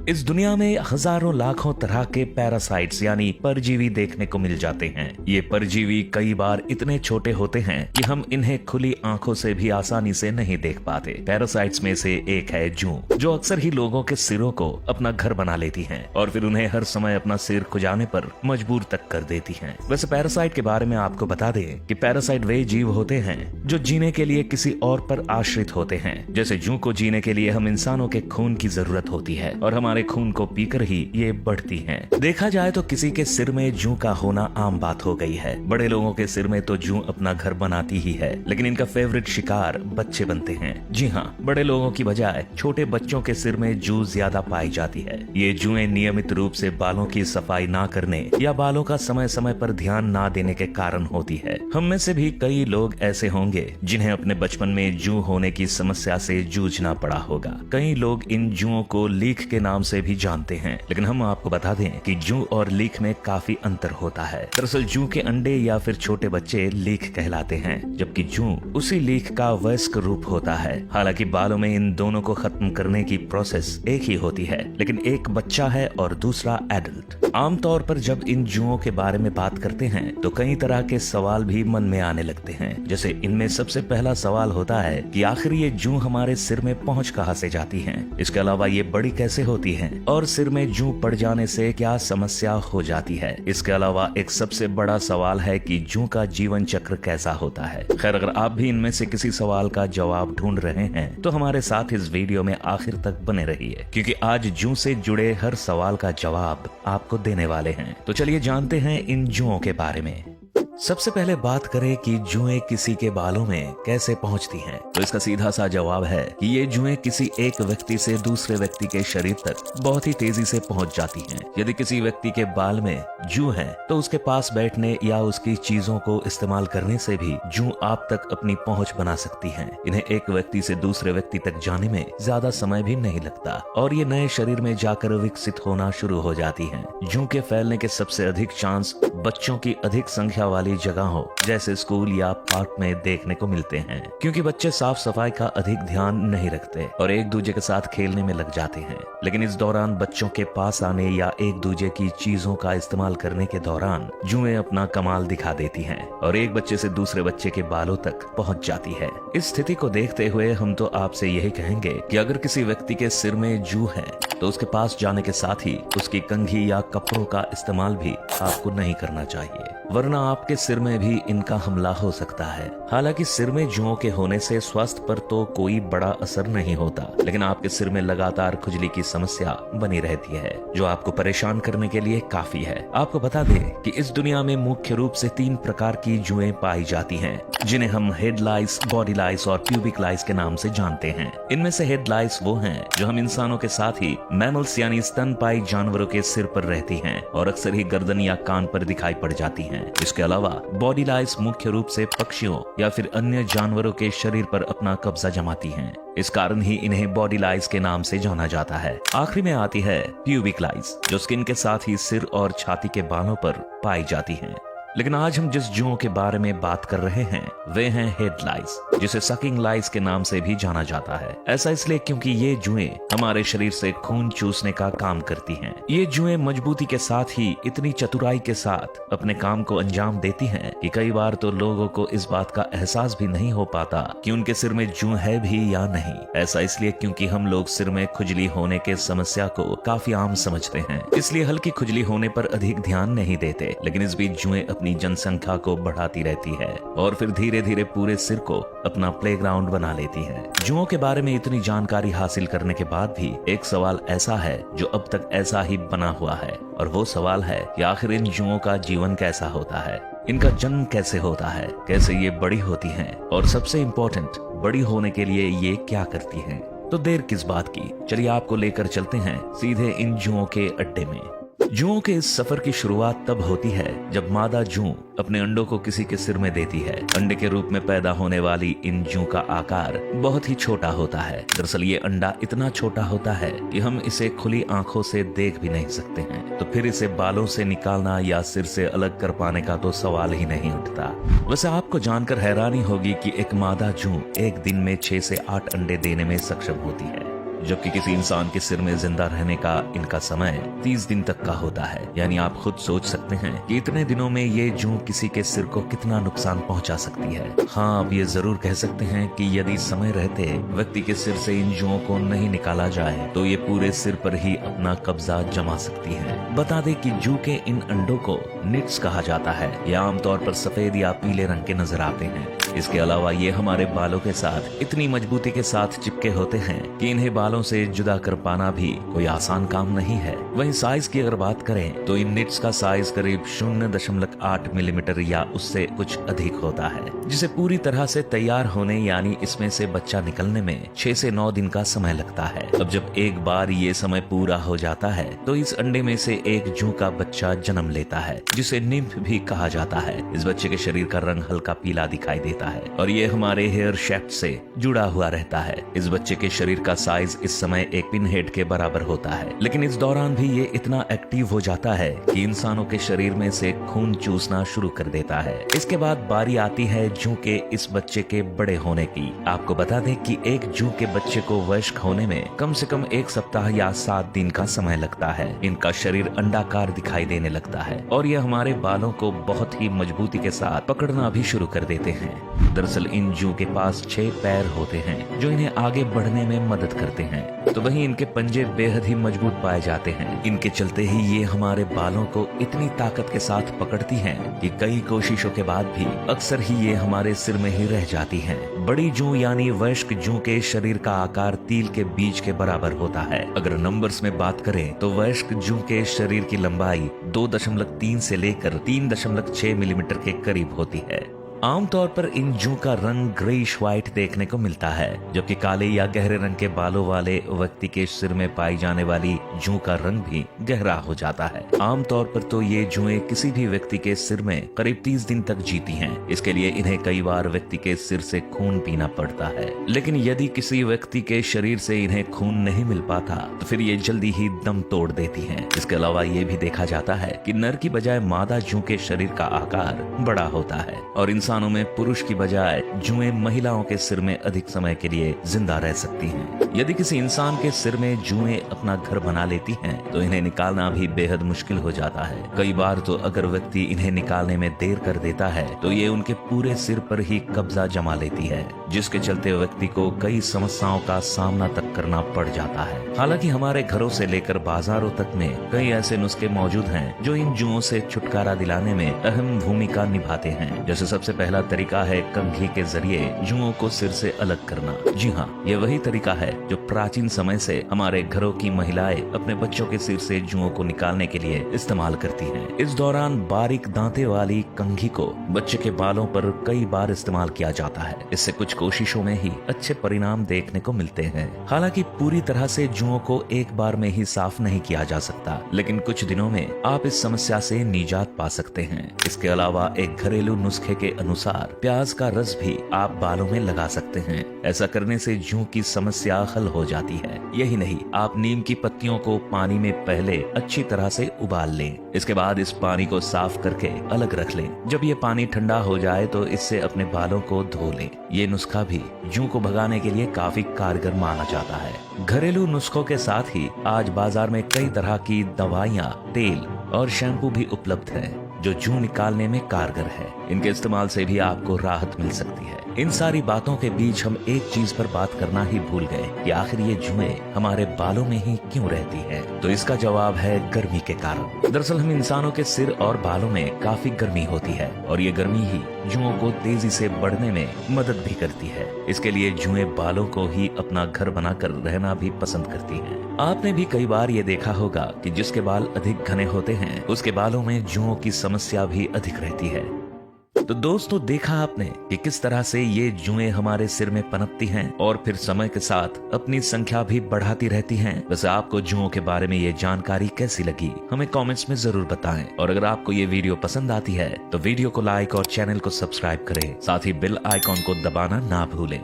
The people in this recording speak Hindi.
इस दुनिया में हजारों लाखों तरह के पैरासाइट्स यानी परजीवी देखने को मिल जाते हैं। ये परजीवी कई बार इतने छोटे होते हैं कि हम इन्हें खुली आंखों से भी आसानी से नहीं देख पाते। पैरासाइट्स में से एक है जूं, जो अक्सर ही लोगों के सिरों को अपना घर बना लेती हैं और फिर उन्हें हर समय अपना सिर खुजाने पर मजबूर तक कर देती हैं। वैसे पैरासाइट के बारे में आपको बता दें कि पैरासाइट वे जीव होते हैं जो जीने के लिए किसी और पर आश्रित होते हैं। जैसे जूं को जीने के लिए हम इंसानों के खून की जरूरत होती है और हमारे खून को पीकर ही ये बढ़ती हैं। देखा जाए तो किसी के सिर में जूं का होना आम बात हो गई है। बड़े लोगों के सिर में तो जूं अपना घर बनाती ही है, लेकिन इनका फेवरेट शिकार बच्चे बनते हैं। जी हाँ, बड़े लोगों की बजाय छोटे बच्चों के सिर में जूं ज्यादा पाई जाती है। ये जुएं नियमित रूप से बालों की सफाई ना करने या बालों का समय समय पर ध्यान ना देने के कारण होती है। हम में से भी कई लोग ऐसे होंगे जिन्हें अपने बचपन में जूं होने की समस्या से जूझना पड़ा होगा। कई लोग इन जुओं को लीख के नाम से भी जानते हैं, लेकिन हम आपको बता दें कि जूं और लीख में काफी अंतर होता है। दरअसल जूं के अंडे या फिर छोटे बच्चे लीख कहलाते हैं, जबकि जूं उसी लीख का वयस्क रूप होता है। हालांकि बालों में इन दोनों को खत्म करने की प्रोसेस एक ही होती है, लेकिन एक बच्चा है और दूसरा एडल्ट। आमतौर पर जब इन जुओं के बारे में बात करते हैं तो कई तरह के सवाल भी मन में आने लगते हैं। जैसे इनमें सबसे पहला सवाल होता है कि आखिर ये जूं हमारे सिर में पहुंच कहां से जाती हैं? इसके अलावा ये बड़ी कैसे होती हैं? और सिर में जूं पड़ जाने से क्या समस्या हो जाती है? इसके अलावा एक सबसे बड़ा सवाल है कि जूं का जीवन चक्र कैसा होता है। खैर, अगर आप भी इनमें से किसी सवाल का जवाब ढूंढ रहे हैं तो हमारे साथ इस वीडियो में आखिर तक बने रहिए, क्योंकि आज जूं से जुड़े हर सवाल का जवाब आपको देने वाले हैं। तो चलिए जानते हैं इन जुओं के बारे में। सबसे पहले बात करें कि जुएं किसी के बालों में कैसे पहुंचती हैं, तो इसका सीधा सा जवाब है कि ये जुएं किसी एक व्यक्ति से दूसरे व्यक्ति के शरीर तक बहुत ही तेजी से पहुंच जाती हैं। यदि किसी व्यक्ति के बाल में जूं है तो उसके पास बैठने या उसकी चीजों को इस्तेमाल करने से भी जूं आप तक अपनी पहुंच बना सकती हैं। इन्हें एक व्यक्ति से दूसरे व्यक्ति तक जाने में ज्यादा समय भी नहीं लगता और ये नए शरीर में जाकर विकसित होना शुरू हो जाती हैं। जूं के फैलने के सबसे अधिक चांस बच्चों की अधिक संख्या वाली जगहों जैसे स्कूल या पार्क में देखने को मिलते हैं, क्योंकि बच्चे साफ सफाई का अधिक ध्यान नहीं रखते और एक दूसरे के साथ खेलने में लग जाते हैं। लेकिन इस दौरान बच्चों के पास आने या एक दूसरे की चीजों का इस्तेमाल करने के दौरान जुएं अपना कमाल दिखा देती हैं और एक बच्चे से दूसरे बच्चे के बालों तक पहुंच जाती है। इस स्थिति को देखते हुए हम तो आपसे यही कहेंगे कि अगर किसी व्यक्ति के सिर में जूं है तो उसके पास जाने के साथ ही उसकी कंघी या कपड़ों का इस्तेमाल भी आपको नहीं करना चाहिए, वरना आपके सिर में भी इनका हमला हो सकता है। हालांकि सिर में जुओं के होने से स्वास्थ्य पर तो कोई बड़ा असर नहीं होता, लेकिन आपके सिर में लगातार खुजली की समस्या बनी रहती है, जो आपको परेशान करने के लिए काफी है। आपको बता दें कि इस दुनिया में मुख्य रूप से 3 प्रकार की जुएं पाई जाती हैं, जिन्हें हम हेड लाइस, बॉडी लाइस और प्यूबिक लाइस के नाम से जानते हैं। इनमें से हेड लाइस वो हैं जो हम इंसानों के साथ ही मैमल्स यानी स्तनपायी जानवरों के सिर पर रहती हैं और अक्सर ही गर्दन या कान पर दिखाई पड़ जाती हैं। इसके अलावा बॉडी लाइस मुख्य रूप से पक्षियों या फिर अन्य जानवरों के शरीर पर अपना कब्जा जमाती हैं। इस कारण ही इन्हें बॉडी लाइस के नाम से जाना जाता है। आखिरी में आती है प्यूबिक लाइस, जो स्किन के साथ ही सिर और छाती के बालों पर पाई जाती हैं। लेकिन आज हम जिस जुओं के बारे में बात कर रहे हैं वे हैं हेड लाइस, जिसे सकिंग लाइस के नाम से भी जाना जाता है। ऐसा इसलिए क्योंकि ये जुएं हमारे शरीर से खून चूसने का काम करती हैं। ये जुएं मजबूती के साथ ही इतनी चतुराई के साथ अपने काम को अंजाम देती हैं कि कई बार तो लोगों को इस बात का एहसास भी नहीं हो पाता कि उनके सिर में जूं है भी या नहीं। ऐसा इसलिए क्योंकि हम लोग सिर में खुजली होने के समस्या को काफी आम समझते हैं, इसलिए हल्की खुजली होने पर अधिक ध्यान नहीं देते। लेकिन इस बीच जुएं अपनी जनसंख्या को बढ़ाती रहती है और फिर धीरे धीरे पूरे सिर को अपना प्लेग्राउंड बना लेती है। जुओं के बारे में इतनी जानकारी हासिल करने के बाद भी एक सवाल ऐसा है जो अब तक ऐसा ही बना हुआ है, और वो सवाल है कि आखिर इन जुओं का जीवन कैसा होता है, इनका जन्म कैसे होता है, कैसे ये बड़ी होती हैं, और सबसे इम्पोर्टेंट, बड़ी होने के लिए ये क्या करती हैं। तो देर किस बात की, चलिए आपको लेकर चलते हैं सीधे इन जुओं के अड्डे में। जुओं के इस सफर की शुरुआत तब होती है जब मादा जूं अपने अंडों को किसी के सिर में देती है। अंडे के रूप में पैदा होने वाली इन जूं का आकार बहुत ही छोटा होता है। दरअसल ये अंडा इतना छोटा होता है कि हम इसे खुली आंखों से देख भी नहीं सकते हैं, तो फिर इसे बालों से निकालना या सिर से अलग कर पाने का तो सवाल ही नहीं उठता। वैसे आपको जानकर हैरानी होगी कि एक मादा जूं एक दिन में 6 से 8 अंडे देने में सक्षम होती है। जबकि किसी इंसान के सिर में जिंदा रहने का इनका समय 30 दिन तक का होता है। यानी आप खुद सोच सकते हैं कि इतने दिनों में ये जूं किसी के सिर को कितना नुकसान पहुंचा सकती है। हाँ, आप ये जरूर कह सकते हैं कि यदि समय रहते व्यक्ति के सिर से इन जुओं को नहीं निकाला जाए तो ये पूरे सिर पर ही अपना कब्जा जमा सकती है। बता दें कि जू के इन अंडों को निट्स कहा जाता है। ये आमतौर पर सफेद या पीले रंग के नजर आते हैं। इसके अलावा ये हमारे बालों के साथ इतनी मजबूती के साथ चिपके होते हैं कि इन्हें बालों से जुदा कर पाना भी कोई आसान काम नहीं है। वहीं साइज की अगर बात करें तो इन निट्स का साइज करीब 0.8 मिलीमीटर या उससे कुछ अधिक होता है, जिसे पूरी तरह से तैयार होने यानी इसमें से बच्चा निकलने में 6 से 9 दिन का समय लगता है। अब जब एक बार ये समय पूरा हो जाता है तो इस अंडे में से एक जू का बच्चा जन्म लेता है, जिसे निम्फ भी कहा जाता है। इस बच्चे के शरीर का रंग हल्का पीला दिखाई देता है और ये हमारे हेयर शेफ्ट से जुड़ा हुआ रहता है। इस बच्चे के शरीर का साइज इस समय एक पिन हेड के बराबर होता है, लेकिन इस दौरान भी ये इतना एक्टिव हो जाता है कि इंसानों के शरीर में से खून चूसना शुरू कर देता है। इसके बाद बारी आती है जू के इस बच्चे के बड़े होने की। आपको बता दें कि एक जू के बच्चे को वयस्क होने में कम से कम 1 सप्ताह या 7 दिन का समय लगता है। इनका शरीर अंडाकार दिखाई देने लगता है और यह हमारे बालों को बहुत ही मजबूती के साथ पकड़ना भी शुरू कर देते हैं। दरअसल इन जू के पास 6 पैर होते हैं जो इन्हें आगे बढ़ने में मदद करते हैं, तो वहीं इनके पंजे बेहद ही मजबूत पाए जाते हैं। इनके चलते ही ये हमारे बालों को इतनी ताकत के साथ पकड़ती हैं कि कई कोशिशों के बाद भी अक्सर ही ये हमारे सिर में ही रह जाती हैं। बड़ी जू यानी वयस्क जू के शरीर का आकार तिल के बीज के बराबर होता है। अगर नंबर्स में बात करें तो वयस्क जू के शरीर की लंबाई 2.3 से लेकर 3.6 मिलीमीटर के करीब होती है। आमतौर पर इन जू का रंग ग्रेइश व्हाइट देखने को मिलता है, जबकि काले या गहरे रंग के बालों वाले व्यक्ति के सिर में पाई जाने वाली जू का रंग भी गहरा हो जाता है। आमतौर पर तो ये जुएं किसी भी व्यक्ति के सिर में करीब 30 दिन तक जीती हैं। इसके लिए इन्हें कई बार व्यक्ति के सिर से खून पीना पड़ता है, लेकिन यदि किसी व्यक्ति के शरीर से इन्हें खून नहीं मिल पाता तो फिर ये जल्दी ही दम तोड़ देती हैं। इसके अलावा ये भी देखा जाता है कि नर की बजाय मादा जू के शरीर का आकार बड़ा होता है और इंसानों में पुरुष की बजाय जुएं महिलाओं के सिर में अधिक समय के लिए जिंदा रह सकती हैं। यदि किसी इंसान के सिर में जुएं अपना घर बना लेती हैं, तो इन्हें निकालना भी बेहद मुश्किल हो जाता है। कई बार तो अगर व्यक्ति इन्हें निकालने में देर कर देता है तो ये उनके पूरे सिर पर ही कब्जा जमा लेती है, जिसके चलते व्यक्ति को कई समस्याओं का सामना तक करना पड़ जाता है। हालांकि हमारे घरों से लेकर बाजारों तक में कई ऐसे नुस्खे मौजूद हैं जो इन जुओं से छुटकारा दिलाने में अहम भूमिका निभाते हैं। जैसे सबसे पहला तरीका है कंघी के जरिए जुओं को सिर से अलग करना। जी हाँ, ये वही तरीका है जो प्राचीन समय से हमारे घरों की महिलाएं अपने बच्चों के सिर से जुओं को निकालने के लिए इस्तेमाल करती हैं। इस दौरान बारीक दांते वाली कंघी को बच्चे के बालों पर कई बार इस्तेमाल किया जाता है। इससे कुछ कोशिशों में ही अच्छे परिणाम देखने को मिलते हैं। हालांकि पूरी तरह से जुओं को एक बार में ही साफ नहीं किया जा सकता, लेकिन कुछ दिनों में आप इस समस्या से निजात पा सकते हैं। इसके अलावा एक घरेलू नुस्खे के अनुसार प्याज का रस भी आप बालों में लगा सकते हैं। ऐसा करने से जूं की समस्या हल हो जाती है। यही नहीं, आप नीम की पत्तियों को पानी में पहले अच्छी तरह से उबाल लें। इसके बाद इस पानी को साफ करके अलग रख लें। जब ये पानी ठंडा हो जाए तो इससे अपने बालों को धो लें। ये नुस्खा भी जूं को भगाने के लिए काफी कारगर माना जाता है। घरेलू नुस्खों के साथ ही आज बाजार में कई तरह की दवाइयाँ, तेल और शैम्पू भी उपलब्ध है जो जूं निकालने में कारगर है। इनके इस्तेमाल से भी आपको राहत मिल सकती है। इन सारी बातों के बीच हम एक चीज पर बात करना ही भूल गए कि आखिर ये जुएं हमारे बालों में ही क्यों रहती है। तो इसका जवाब है गर्मी के कारण। दरअसल हम इंसानों के सिर और बालों में काफी गर्मी होती है और ये गर्मी ही जुओं को तेजी से बढ़ने में मदद भी करती है। इसके लिए जुएं बालों को ही अपना घर बनाकर रहना भी पसंद करती हैं। आपने भी कई बार ये देखा होगा कि जिसके बाल अधिक घने होते हैं उसके बालों में जुओं की समस्या भी अधिक रहती है। तो दोस्तों, देखा आपने कि किस तरह से ये जुएं हमारे सिर में पनपती हैं और फिर समय के साथ अपनी संख्या भी बढ़ाती रहती हैं। वैसे आपको जुओं के बारे में ये जानकारी कैसी लगी हमें कमेंट्स में जरूर बताएं। और अगर आपको ये वीडियो पसंद आती है तो वीडियो को लाइक और चैनल को सब्सक्राइब करें। साथ ही बेल आइकॉन को दबाना ना भूलें।